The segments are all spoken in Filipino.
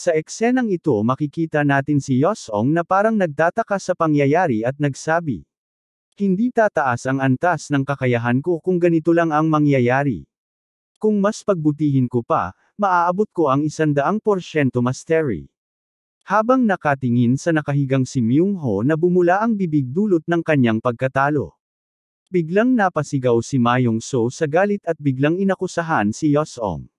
Sa eksenang ito makikita natin si Yosong na parang nagtataka sa pangyayari at nagsabi, "Hindi tataas ang antas ng kakayahan ko kung ganito lang ang mangyayari. Kung mas pagbutihin ko pa, maaabot ko ang 100% mastery." Habang nakatingin sa nakahigang si Myung-ho na bumula ang bibig dulot ng kanyang pagkatalo. Biglang napasigaw si Mayong-so sa galit at biglang inakusahan si Yosong.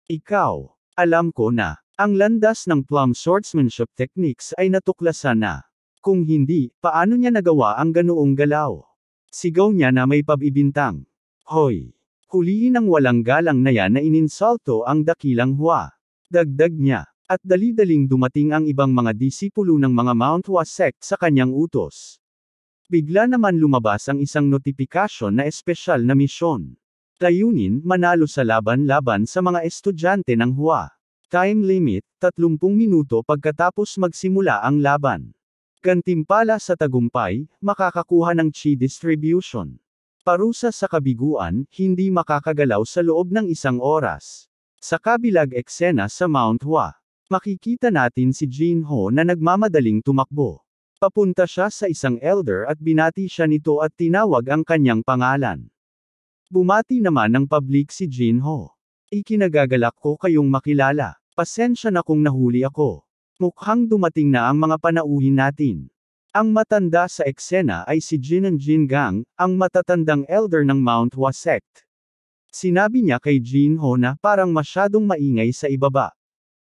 "Ikaw, alam ko na, ang landas ng plum swordsmanship techniques ay natuklasan na. Kung hindi, paano niya nagawa ang ganoong galaw?" Sigaw niya na may pag-ibintang. "Hoy! Huliin ang walang galang na yan na ininsulto ang dakilang Hua." Dagdag niya. At dali-daling dumating ang ibang mga disipulo ng mga Mount Hua sect sa kanyang utos. Bigla naman lumabas ang isang notifikasyon na espesyal na misyon. Layunin, manalo sa laban-laban sa mga estudyante ng Hua. Time limit, 30 minuto pagkatapos magsimula ang laban. Gantimpala sa tagumpay, makakakuha ng chi distribution. Parusa sa kabiguan, hindi makakagalaw sa loob ng 1 oras. Sa kabilang eksena sa Mount Hua, makikita natin si Jin-ho na nagmamadaling tumakbo. Papunta siya sa isang elder at binati siya nito at tinawag ang kanyang pangalan. Bumati naman ng public si Jin-ho. "Ikinagagalak ko kayong makilala. Pasensya na kung nahuli ako. Mukhang dumating na ang mga panauhin natin." Ang matanda sa eksena ay si Jinan Jingang, ang matatandang elder ng Mount Hua sect. Sinabi niya kay Jin-ho na parang masyadong maingay sa ibaba.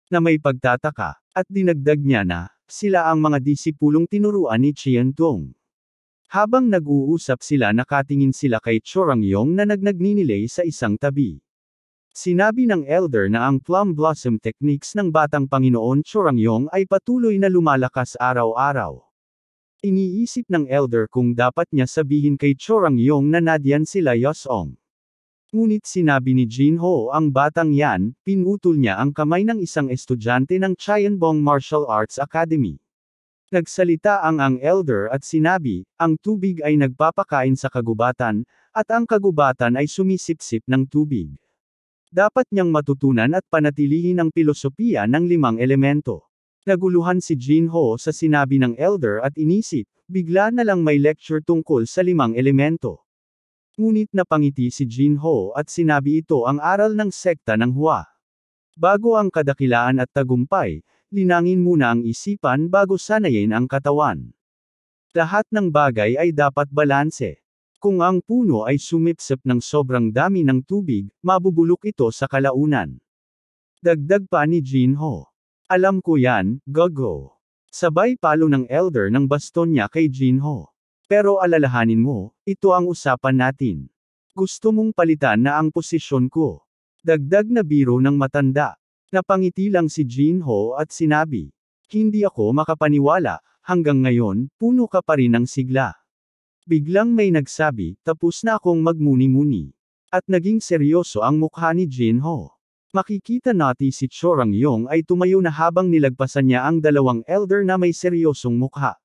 Na may pagtataka, at dinagdag niya na, sila ang mga disipulong tinuruan ni Qiantong. Habang nag-uusap sila nakatingin sila kay Chorangyong na nagninilay sa isang tabi. Sinabi ng elder na ang plum blossom techniques ng batang Panginoon Chorangyong ay patuloy na lumalakas araw-araw. Iniisip ng elder kung dapat niya sabihin kay Chorangyong na nadyan sila Yosong. Ngunit sinabi ni Jin-ho ang batang yan, pinutol niya ang kamay ng isang estudyante ng Cheonbong Martial Arts Academy. Nagsalita ang elder at sinabi, ang tubig ay nagpapakain sa kagubatan, at ang kagubatan ay sumisipsip ng tubig. Dapat niyang matutunan at panatilihin ang pilosopiya ng 5 elemento. Naguluhan si Jin-ho sa sinabi ng elder at inisip, bigla na lang may lecture tungkol sa 5 elemento. Ngunit napangiti si Jin-ho at sinabi ito ang aral ng sekta ng Hua. Bago ang kadakilaan at tagumpay, linangin muna ang isipan bago sanayin ang katawan. Lahat ng bagay ay dapat balanse. Kung ang puno ay sumipsip ng sobrang dami ng tubig, mabubulok ito sa kalaunan. Dagdag pa ni Jin-ho. Alam ko yan, gogo. Sabay palo ng elder ng baston niya kay Jin-ho. Pero alalahanin mo, ito ang usapan natin. Gusto mong palitan na ang posisyon ko. Dagdag na biro ng matanda. Napangiti lang si Jin-ho at sinabi, hindi ako makapaniwala, hanggang ngayon, puno ka pa rin ng sigla. Biglang may nagsabi, tapos na akong magmuni-muni. At naging seryoso ang mukha ni Jin-ho. Makikita natin si Chorangyong ay tumayo na habang nilagpasan niya ang 2 elder na may seryosong mukha.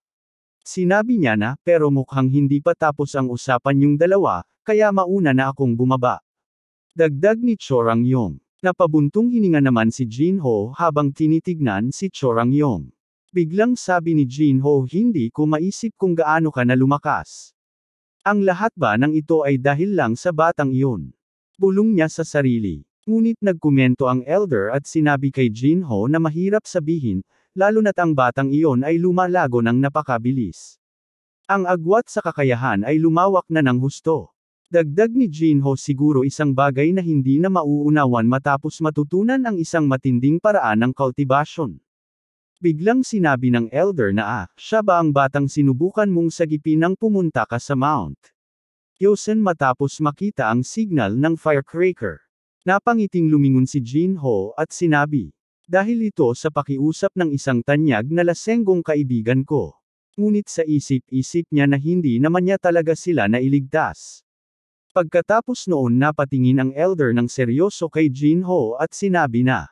Sinabi niya na, pero mukhang hindi pa tapos ang usapan yung 2, kaya mauna na akong bumaba. Dagdag ni Chorangyong. Napabuntong hininga naman si Jin-ho habang tinitignan si Chorangyong. Biglang sabi ni Jin-ho, hindi ko maisip kung gaano ka na lumakas. Ang lahat ba ng ito ay dahil lang sa batang iyon? Bulong niya sa sarili. Ngunit nagkomento ang elder at sinabi kay Jin-ho na mahirap sabihin, lalo na't ang batang iyon ay lumalago ng napakabilis. Ang agwat sa kakayahan ay lumawak na ng husto. Dagdag ni Jin-ho siguro isang bagay na hindi na mauunawan matapos matutunan ang isang matinding paraan ng cultivation. Biglang sinabi ng elder na siya ba ang batang sinubukan mong sagipin nang pumunta ka sa Mount Yosen matapos makita ang signal ng firecracker. Napangiting lumingon si Jin-ho at sinabi, dahil ito sa pakiusap ng isang tanyag na lasenggong kaibigan ko. Ngunit sa isip-isip niya na hindi naman niya talaga sila nailigtas. Pagkatapos noon napatingin ang elder ng seryoso kay Jin-ho at sinabi na,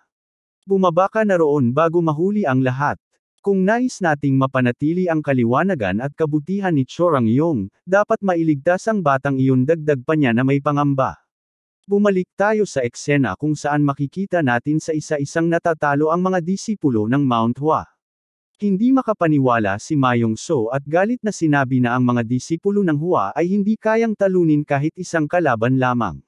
bumaba ka na roon bago mahuli ang lahat. Kung nais nating mapanatili ang kaliwanagan at kabutihan ni Chorangyong, dapat mailigtas ang batang iyon, dagdag pa niya na may pangamba. Bumalik tayo sa eksena kung saan makikita natin sa isa-isang natatalo ang mga disipulo ng Mount Hua. Hindi makapaniwala si Mayong So at galit na sinabi na ang mga disipulo ng Hua ay hindi kayang talunin kahit isang kalaban lamang.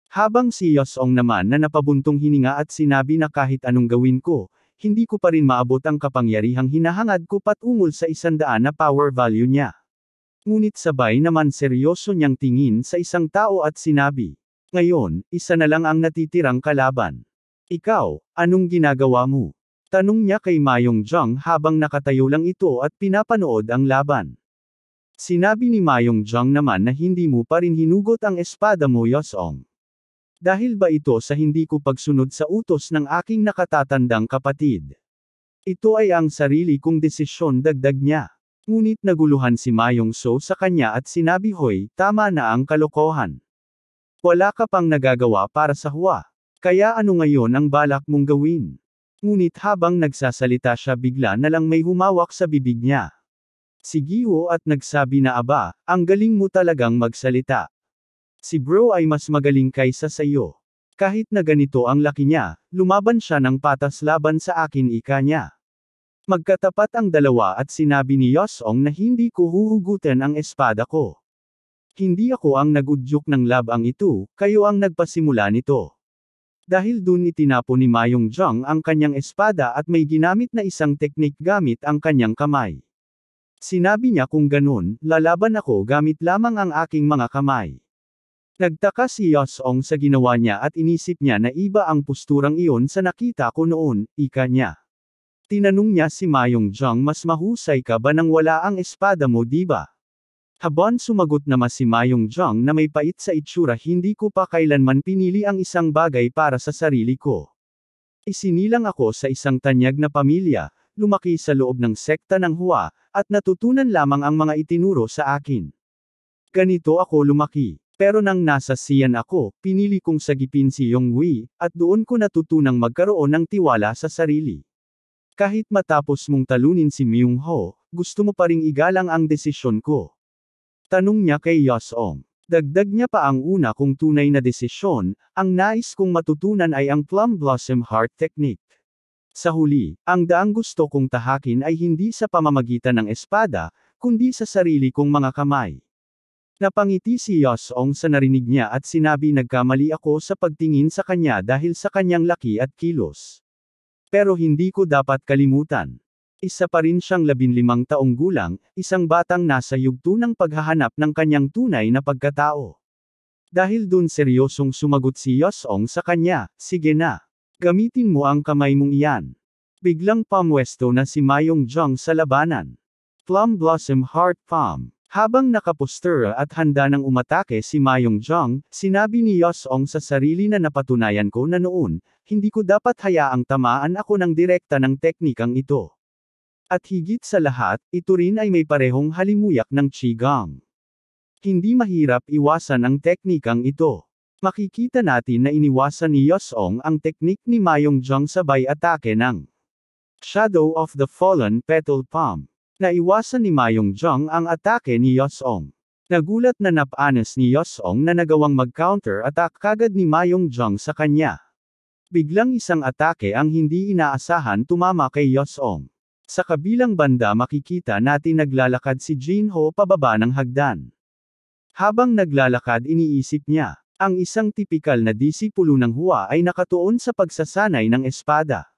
Habang si Yosong naman na napabuntong hininga at sinabi na kahit anong gawin ko, hindi ko pa rin maabot ang kapangyarihang hinahangad ko patungol sa 100 na power value niya. Ngunit sabay naman seryoso niyang tingin sa isang tao at sinabi, "Ngayon, isa na lang ang natitirang kalaban. Ikaw, anong ginagawa mo?" Tanong niya kay Mayong Jong habang nakatayo lang ito at pinapanood ang laban. Sinabi ni Mayong Jong naman na hindi mo pa rin hinugot ang espada mo, Yosong. Dahil ba ito sa hindi ko pagsunod sa utos ng aking nakatatandang kapatid? Ito ay ang sarili kong desisyon, dagdag niya. Ngunit naguluhan si Mayong So sa kanya at sinabi, "Hoy, tama na ang kalokohan. Wala ka pang nagagawa para sa Hua. Kaya ano ngayon ang balak mong gawin?" Ngunit habang nagsasalita siya bigla na lang may humawak sa bibig niya. Si Giho at nagsabi na, "Aba, ang galing mo talagang magsalita. Si bro ay mas magaling kaysa sa iyo. Kahit na ganito ang laki niya, lumaban siya ng patas laban sa akin," ika niya. Magkatapat ang dalawa at sinabi ni Yosong na hindi ko huhugutin ang espada ko. Hindi ako ang nagudyok ng labang ito, kayo ang nagpasimula nito. Dahil dun itinapo ni Mayong Jong ang kanyang espada at may ginamit na isang teknik gamit ang kanyang kamay. Sinabi niya kung ganun, lalaban ako gamit lamang ang aking mga kamay. Nagtaka si Yosong sa ginawa niya at inisip niya na iba ang posturang iyon sa nakita ko noon, ika niya. Tinanong niya si Mayong Jong, "Mas mahusay ka ba nang wala ang espada mo, di ba?" Habang sumagot naman si Mayong Jong na may pait sa itsura, "Hindi ko pa kailanman pinili ang isang bagay para sa sarili ko. Isinilang ako sa isang tanyag na pamilya, lumaki sa loob ng sekta ng Hua, at natutunan lamang ang mga itinuro sa akin. Ganito ako lumaki. Pero nang nasa Sian ako, pinili kong sagipin si Yonghui, at doon ko natutunang magkaroon ng tiwala sa sarili. Kahit matapos mong talunin si Myung Ho, gusto mo pa ring igalang ang desisyon ko?" Tanong niya kay Yosong. Dagdag niya pa, "Ang una kong tunay na desisyon, ang nais kong matutunan ay ang Plum Blossom Heart Technique. Sa huli, ang daang gusto kong tahakin ay hindi sa pamamagitan ng espada, kundi sa sarili kong mga kamay." Napangiti si Yosong sa narinig niya at sinabi, "Nagkamali ako sa pagtingin sa kanya dahil sa kanyang laki at kilos. Pero hindi ko dapat kalimutan. Isa pa rin siyang 15 taong gulang, isang batang nasa yugto ng paghahanap ng kanyang tunay na pagkatao." Dahil dun seryosong sumagot si Yosong sa kanya, "Sige na. Gamitin mo ang kamay mong iyan." Biglang pamwesto na si Mayong Jong sa labanan. Plum Blossom Heart Palm. Habang nakapostura at handa nang umatake si Mayong Jong, sinabi ni Yosong sa sarili na napatunayan ko na noon, hindi ko dapat hayaang tamaan ako ng direkta ng teknikang ito. At higit sa lahat, ito rin ay may parehong halimuyak ng Qigong. Hindi mahirap iwasan ang teknikang ito. Makikita natin na iniwasan ni Yosong ang teknik ni Mayong Jong sabay atake ng Shadow of the Fallen Petal Palm. Naiwasan ni Mayong Jong ang atake ni Yosong. Nagulat na napanas ni Yosong na nagawang mag-counter attack kagad ni Mayong Jong sa kanya. Biglang isang atake ang hindi inaasahan tumama kay Yosong. Sa kabilang banda makikita natin naglalakad si Jinho pababa ng hagdan. Habang naglalakad iniisip niya, ang isang tipikal na disipulo ng Hua ay nakatuon sa pagsasanay ng espada.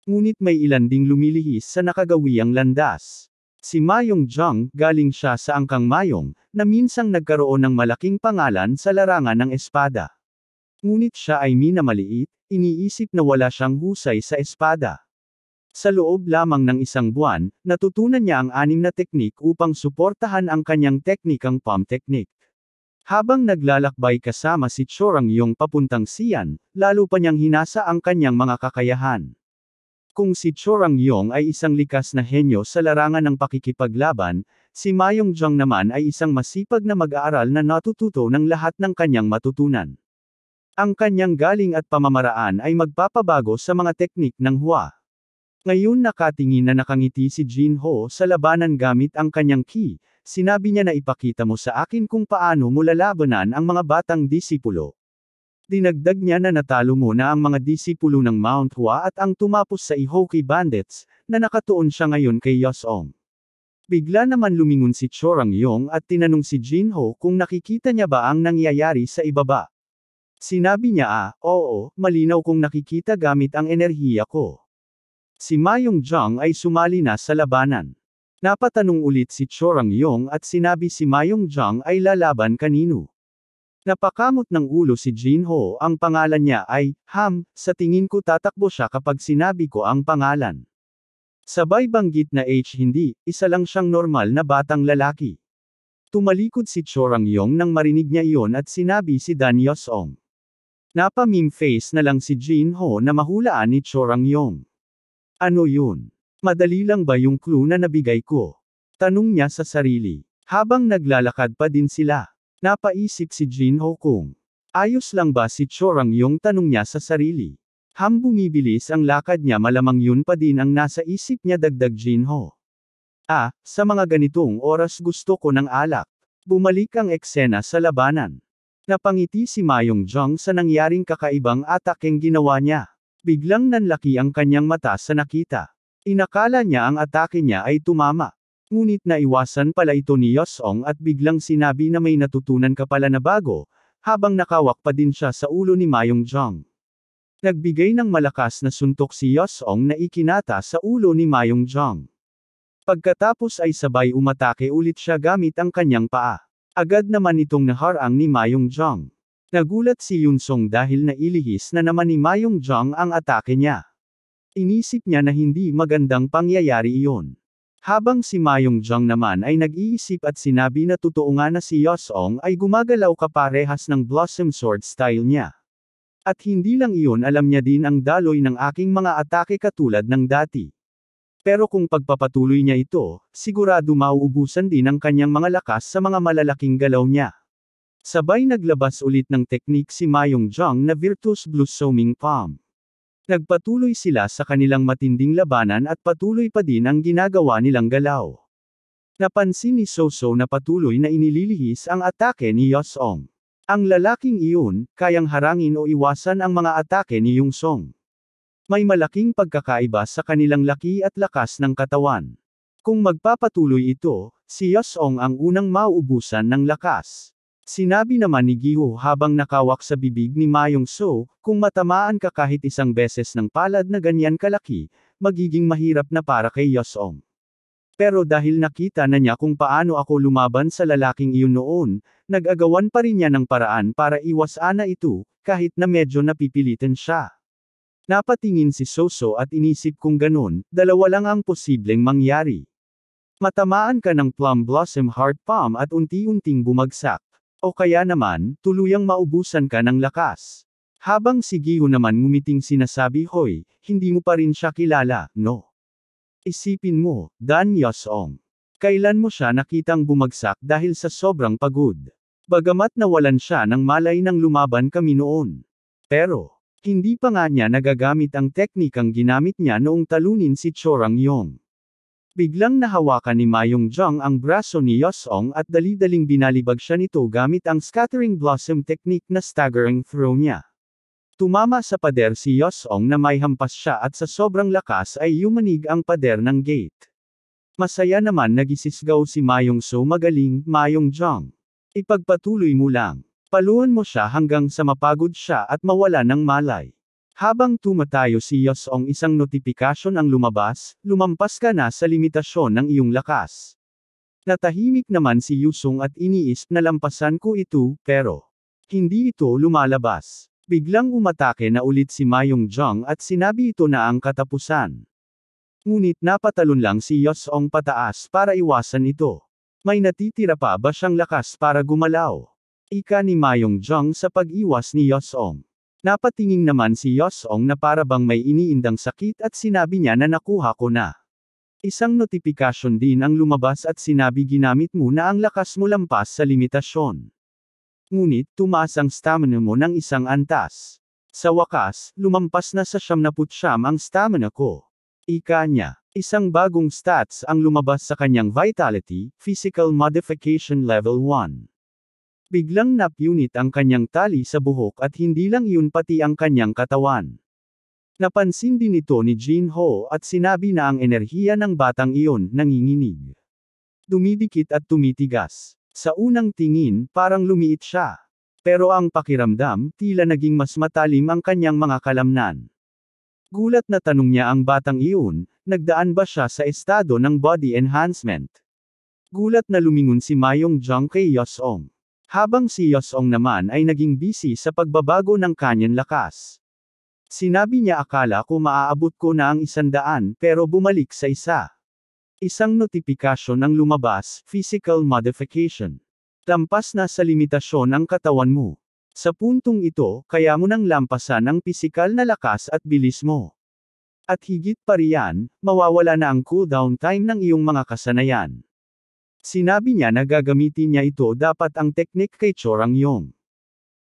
Ngunit may ilan ding lumilihis sa nakagawiang landas. Si Mayong Jong, galing siya sa angkang Mayong, na minsang nagkaroon ng malaking pangalan sa larangan ng espada. Ngunit siya ay minamaliit, iniisip na wala siyang husay sa espada. Sa loob lamang ng isang buwan, natutunan niya ang 6 na teknik upang suportahan ang kanyang teknikang palm technique. Habang naglalakbay kasama si Chorang Yong papuntang Sian, lalo pa niyang hinasa ang kanyang mga kakayahan. Kung si Chorang Yong ay isang likas na henyo sa larangan ng pakikipaglaban, si Mayong Jong naman ay isang masipag na mag-aaral na natututo ng lahat ng kanyang matutunan. Ang kanyang galing at pamamaraan ay magpapabago sa mga teknik ng Hua. Ngayon nakatingin na nakangiti si Jinho sa labanan gamit ang kanyang ki, sinabi niya na, "Ipakita mo sa akin kung paano mo lalabanan ang mga batang disipulo." Dinagdag niya na natalo mo na ang mga disipulo ng Mount Hua at ang tumapos sa Ihokey Bandits, na nakatuon siya ngayon kay Yosong. Bigla naman lumingon si Chorang-yong at tinanong si Jinho kung nakikita niya ba ang nangyayari sa ibaba. Sinabi niya oo, malinaw kong nakikita gamit ang enerhiya ko. Si Mayong-jong ay sumali na sa labanan. Napatanong ulit si Chorang-yong at sinabi si Mayong-jong ay lalaban kanino. Napakamot ng ulo si Jinho, ang pangalan niya ay, sa tingin ko tatakbo siya kapag sinabi ko ang pangalan. Sabay banggit na hindi, isa lang siyang normal na batang lalaki. Tumalikod si Chorang-yong nang marinig niya iyon at sinabi si Dan Yosong. Napa-meme face na lang si Jinho na mahulaan ni Chorang-yong. Ano yun? Madali lang ba yung clue na nabigay ko? Tanong niya sa sarili. Habang naglalakad pa din sila. Napaisip si Jinho kung ayos lang ba si Chorang-yong, tanong niya sa sarili. Bumibilis ang lakad niya, malamang yun pa din ang nasa isip niya, dagdag Jinho. Sa mga ganitong oras gusto ko ng alak. Bumalik ang eksena sa labanan. Napangiti si Mayong-jong sa nangyaring kakaibang atakeng ginawa niya. Biglang nanlaki ang kanyang mata sa nakita. Inakala niya ang atake niya ay tumama. Ngunit naiwasan pala ito ni Yosong at biglang sinabi na may natutunan ka pala na bago, habang nakawak pa din siya sa ulo ni Mayong-jong. Nagbigay ng malakas na suntok si Yosong na ikinata sa ulo ni Mayong-jong. Pagkatapos ay sabay umatake ulit siya gamit ang kanyang paa. Agad naman itong naharang ni Mayong-jong. Nagulat si Yunsong dahil nailihis na naman ni Mayong-jong ang atake niya. Inisip niya na hindi magandang pangyayari iyon. Habang si Mayong-jong naman ay nag-iisip at sinabi na totoo nga na si Yosong ay gumagalaw kaparehas ng Blossom Sword style niya. At hindi lang iyon, alam niya din ang daloy ng aking mga atake katulad ng dati. Pero kung pagpapatuloy niya ito, sigurado mauubusan din ang kanyang mga lakas sa mga malalaking galaw niya. Sabay naglabas ulit ng teknik si Mayong-jong na Virtuous Blossoming Palm. Nagpatuloy sila sa kanilang matinding labanan at patuloy pa din ang ginagawa nilang galaw. Napansin ni Soso na patuloy na inililihis ang atake ni Yosong. Ang lalaking iyon, kayang harangin o iwasan ang mga atake ni Yunsong. May malaking pagkakaiba sa kanilang laki at lakas ng katawan. Kung magpapatuloy ito, si Yosong ang unang mauubusan ng lakas. Sinabi naman ni Giho habang nakawak sa bibig ni Mayong-so, kung matamaan ka kahit isang beses ng palad na ganyan kalaki, magiging mahirap na para kay Yosong. Pero dahil nakita na niya kung paano ako lumaban sa lalaking iyon noon, nag-agawan pa rin niya ng paraan para iwasan na ito, kahit na medyo napipilitan siya. Napatingin si Soso at inisip kung ganun, dalawa lang ang posibleng mangyari. Matamaan ka ng Plum Blossom Heart Palm at unti-unting bumagsak. O kaya naman, tuluyang maubusan ka ng lakas. Habang si Giho naman ngumiting sinasabi, hoy, hindi mo pa rin siya kilala, no? Isipin mo, Dan Yosong. Kailan mo siya nakitang bumagsak dahil sa sobrang pagod? Bagamat nawalan siya ng malay nang lumaban kami noon. Pero, hindi pa nga niya nagagamit ang teknikang ginamit niya noong talunin si Chorang-yong. Biglang nahawakan ni Mayong-jong ang braso ni Yosong at dali-daling binalibag siya nito gamit ang Scattering Blossom technique na staggering throw niya. Tumama sa pader si Yosong na may hampas siya at sa sobrang lakas ay yumanig ang pader ng gate. Masaya naman nagisisgaw si Mayong-so, magaling, Mayong-jong. Ipagpatuloy mo lang. Paluan mo siya hanggang sa mapagod siya at mawala ng malay. Habang tumatayo si Yosong, isang notifikasyon ang lumabas, lumampas ka na sa limitasyon ng iyong lakas. Natahimik naman si Yusong at iniisip na lampasan ko ito, pero hindi ito lumalabas. Biglang umatake na ulit si Mayong-jong at sinabi ito na ang katapusan. Ngunit napatalon lang si Yosong pataas para iwasan ito. May natitira pa ba siyang lakas para gumalaw? Ika ni Mayong-jong sa pag-iwas ni Yosong. Napatingin naman si Yosong na para bang may iniindang sakit at sinabi niya na nakuha ko na. Isang notifikasyon din ang lumabas at sinabi ginamit mo na ang lakas mo lampas sa limitasyon. Ngunit tumaas ang stamina mo ng isang antas. Sa wakas, lumampas na sa 79 ang stamina ko. Ika niya. Isang bagong stats ang lumabas sa kanyang Vitality, Physical Modification Level 1. Biglang napunit ang kanyang tali sa buhok at hindi lang iyon pati ang kanyang katawan. Napansin din ito ni Jinho at sinabi na ang enerhiya ng batang iyon nanginginig. Dumidikit at tumitigas. Sa unang tingin, parang lumiit siya. Pero ang pakiramdam, tila naging mas matalim ang kanyang mga kalamnan. Gulat na tanong niya ang batang iyon, nagdaan ba siya sa estado ng body enhancement? Gulat na lumingon si Mayong Jong kay Yosong. Habang si Yosong naman ay naging busy sa pagbabago ng kanyang lakas. Sinabi niya akala ko maaabot ko na ang 100 pero bumalik sa isa. Isang notifikasyon ang lumabas, physical modification. Lampas na sa limitasyon ang katawan mo. Sa puntong ito, kaya mo nang lampasan ang pisikal na lakas at bilis mo. At higit pa riyan, mawawala na ang cooldown time ng iyong mga kasanayan. Sinabi niya na gagamitin niya ito dapat ang teknik kay Chorangyong.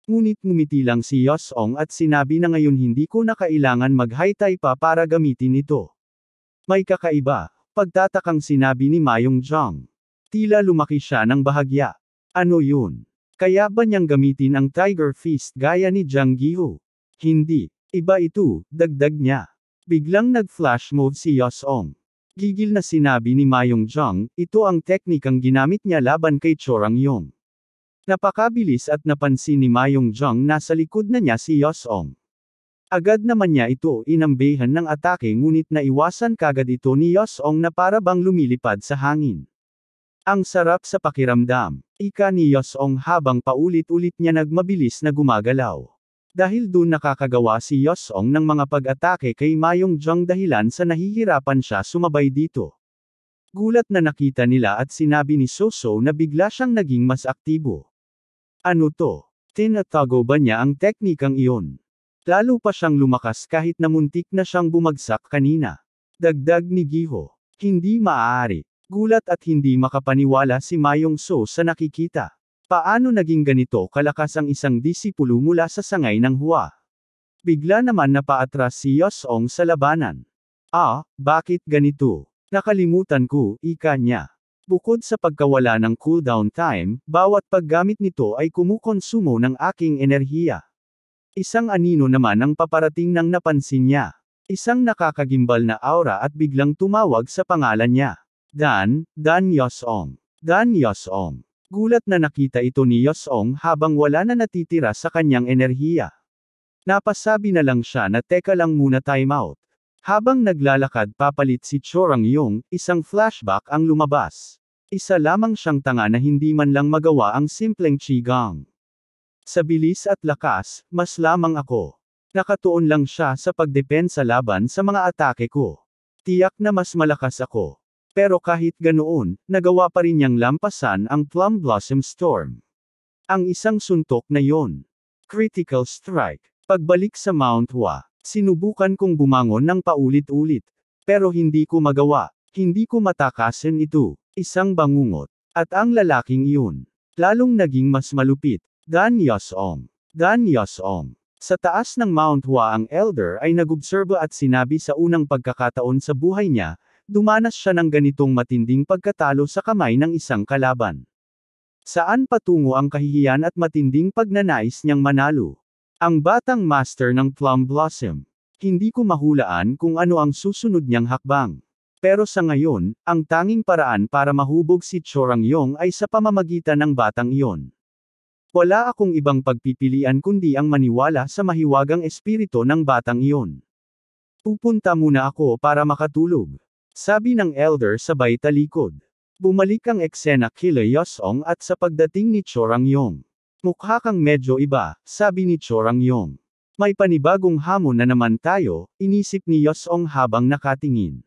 Ngunit ngumiti lang si Yosong at sinabi na ngayon hindi ko na kailangan mag-high-tie pa para gamitin ito. May kakaiba, pagtatakang sinabi ni Mayong Jong. Tila lumaki siya ng bahagya. Ano yun? Kaya ba niyang gamitin ang Tiger Fist gaya ni Jang Giho? Hindi. Iba ito, dagdag niya. Biglang nag-flash mode si Yosong. Gigil na sinabi ni Mayong Jong, ito ang teknikang ginamit niya laban kay Chorangyong. Napakabilis at napansin ni Mayong Jong na sa likod na niya si Yosong. Agad naman niya ito inambehan ng atake ngunit naiwasan kagad ito ni Yosong na para bang lumilipad sa hangin. Ang sarap sa pakiramdam, ika ni Yosong habang paulit-ulit niya nagmabilis na gumagalaw. Dahil doon nakakagawa si Yosong ng mga pag-atake kay Mayong Jong dahilan sa nahihirapan siya sumabay dito. Gulat na nakita nila at sinabi ni Soso na bigla siyang naging mas aktibo. Ano to? Tinatago ba niya ang teknikang iyon? Lalo pa siyang lumakas kahit na muntik na siyang bumagsak kanina. Dagdag ni Giho. Hindi maaari. Gulat at hindi makapaniwala si Mayong So sa nakikita. Paano naging ganito kalakas ang isang disipulo mula sa sangay ng Hua? Bigla naman napaatras si Yosong sa labanan. Bakit ganito? Nakalimutan ko, ika niya. Bukod sa pagkawala ng cooldown time, bawat paggamit nito ay kumukonsumo ng aking enerhiya. Isang anino naman ang paparating nang napansin niya. Isang nakakagimbal na aura at biglang tumawag sa pangalan niya. Dan Yosong. Dan Yosong. Gulat na nakita ito ni Yosong habang wala na natitira sa kanyang enerhiya. Napasabi na lang siya na teka lang muna timeout. Habang naglalakad papalit si Chorangyong, isang flashback ang lumabas. Isa lamang siyang tanga na hindi man lang magawa ang simpleng qigong. Sa bilis at lakas, mas lamang ako. Nakatuon lang siya sa pagdepensa laban sa mga atake ko. Tiyak na mas malakas ako. Pero kahit ganoon, nagawa pa rin niyang lampasan ang Plum Blossom Storm. Ang isang suntok na yon. Critical strike. Pagbalik sa Mount Hua. Sinubukan kong bumangon ng paulit-ulit. Pero hindi ko magawa. Hindi ko matakasan ito. Isang bangungot. At ang lalaking iyon. Lalong naging mas malupit. Dan Yosong. Dan Yosong. Sa taas ng Mount Hua ang elder ay nagobserba at sinabi sa unang pagkakataon sa buhay niya, dumanas siya ng ganitong matinding pagkatalo sa kamay ng isang kalaban. Saan patungo ang kahihiyan at matinding pagnanais niyang manalo? Ang batang master ng Plum Blossom. Hindi ko mahulaan kung ano ang susunod niyang hakbang. Pero sa ngayon, ang tanging paraan para mahubog si Chorangyong ay sa pamamagitan ng batang iyon. Wala akong ibang pagpipilian kundi ang maniwala sa mahiwagang espiritu ng batang iyon. Pupunta muna ako para makatulog. Sabi ng elder sabay talikod. Bumalik ang eksena kila Yosong at sa pagdating ni Chorangyong. Mukha kang medyo iba, sabi ni Chorangyong. May panibagong hamon na naman tayo, inisip ni Yosong habang nakatingin.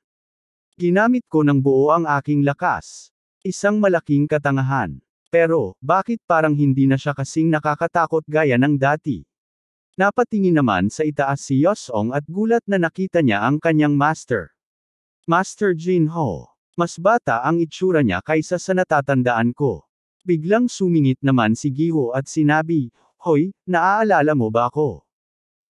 Ginamit ko ng buo ang aking lakas. Isang malaking katangahan. Pero, bakit parang hindi na siya kasing nakakatakot gaya ng dati? Napatingin naman sa itaas si Yosong at gulat na nakita niya ang kanyang master. Master Jinho. Mas bata ang itsura niya kaysa sa natatandaan ko. Biglang sumingit naman si Giho at sinabi, Hoy, naaalala mo ba ako?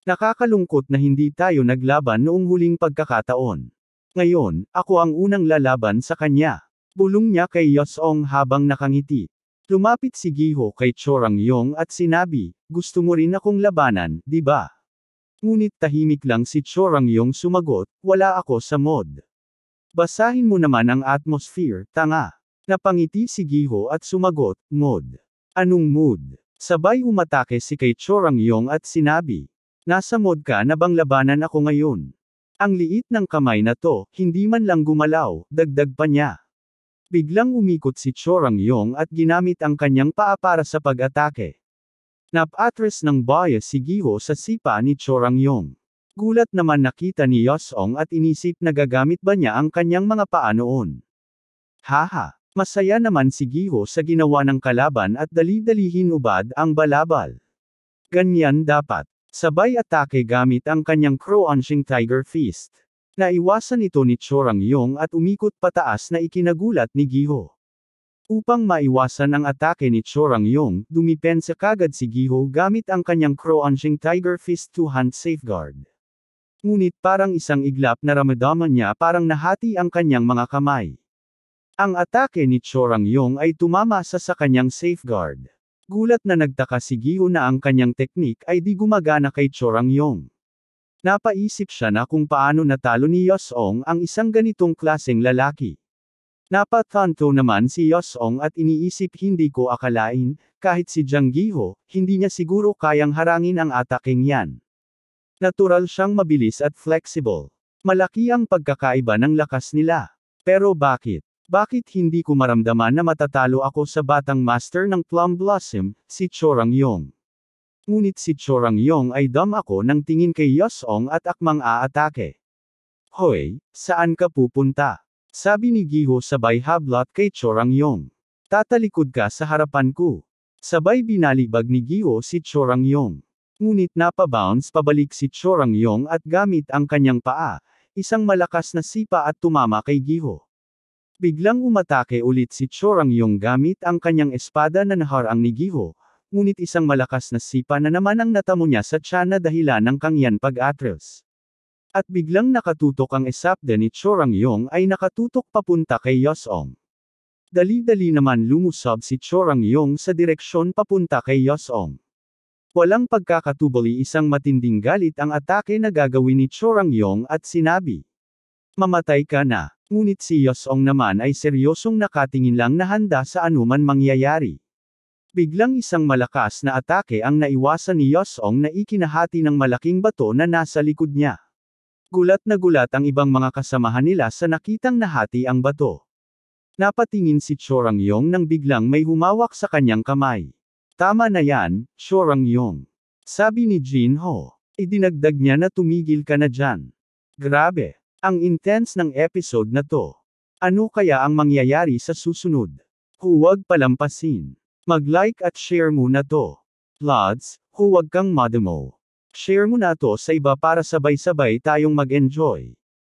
Nakakalungkot na hindi tayo naglaban noong huling pagkakataon. Ngayon, ako ang unang lalaban sa kanya. Bulong niya kay Yosong habang nakangiti. Lumapit si Giho kay Chorangyong at sinabi, gusto mo rin akong labanan, di ba? Ngunit tahimik lang si Chorangyong sumagot, wala ako sa mood. Basahin mo naman ang atmosphere, tanga. Napangiti si Giho at sumagot, mood. Anong mood? Sabay umatake si kay Chorangyong at sinabi, nasa mood ka na bang labanan ako ngayon? Ang liit ng kamay na to, hindi man lang gumalaw, dagdag pa niya. Biglang umikot si Chorangyong at ginamit ang kanyang paa para sa pag-atake. Napatras ng bias si Giho sa sipa ni Chorangyong. Gulat naman nakita ni Yosong at inisip na gagamit ba niya ang kanyang mga paa noon. Haha, masaya naman si Giho sa ginawa ng kalaban at dali-dalihin ubad ang balabal. Ganyan dapat. Sabay atake gamit ang kanyang Crouching Tiger Fist. Naiwasan ito ni Chorangyong at umikot pataas na ikinagulat ni Giho. Upang maiwasan ang atake ni Chorangyong, dumipensa kagad si Giho gamit ang kanyang Crouching Tiger Fist two-hand safeguard. Ngunit parang isang iglap na ramdaman niya parang nahati ang kanyang mga kamay. Ang atake ni Chorangyong ay tumama sa kanyang safeguard. Gulat na nagtaka si Giho na ang kanyang teknik ay di gumagana kay Chorangyong. Napaisip siya na kung paano natalo ni Yosong ang isang ganitong klaseng lalaki. Napatanto naman si Yosong at iniisip hindi ko akalain, kahit si Jang Giho, hindi niya siguro kayang harangin ang ataking yan. Natural siyang mabilis at flexible. Malaki ang pagkakaiba ng lakas nila. Pero bakit? Bakit hindi ko maramdaman na matatalo ako sa batang master ng Plum Blossom, si Chorangyong? Ngunit si Chorangyong ay dumb ako ng tingin kay Yosong at akmang aatake. Hoy, saan ka pupunta? Sabi ni Giho sabay hablot kay Chorangyong. Tatalikod ka sa harapan ko. Sabay binalibag ni Giho si Chorangyong. Ngunit napabounce pabalik si Chorangyong at gamit ang kanyang paa, isang malakas na sipa at tumama kay Giho. Biglang umatake ulit si Chorangyong gamit ang kanyang espada na naharang ni Giho. Ngunit isang malakas na sipa na naman ang natamo niya sa tiyan na dahilan ng kanyang pag-atras. At biglang nakatutok ang espada ni Chorangyong ay nakatutok papunta kay Yosong. Dali-dali naman lumusob si Chorangyong sa direksyon papunta kay Yosong. Walang pagkakatubali isang matinding galit ang atake na gagawin ni Chorangyong at sinabi, mamatay ka na. Ngunit si Yosong naman ay seryosong nakatingin lang na handa sa anuman mangyayari. Biglang isang malakas na atake ang naiwasan ni Yosong na ikinahati ng malaking bato na nasa likod niya. Gulat na gulat ang ibang mga kasamahan nila sa nakitang nahati ang bato. Napatingin si Chorangyong nang biglang may humawak sa kanyang kamay. Tama na yan, Chorangyong. Sabi ni Jinho. Idinagdag niya na tumigil ka na dyan. Grabe, ang intense ng episode na to. Ano kaya ang mangyayari sa susunod? Huwag palampasin. Mag-like at share muna to. Lods, huwag kang madamo. Share mo na to sa iba para sabay-sabay tayong mag-enjoy.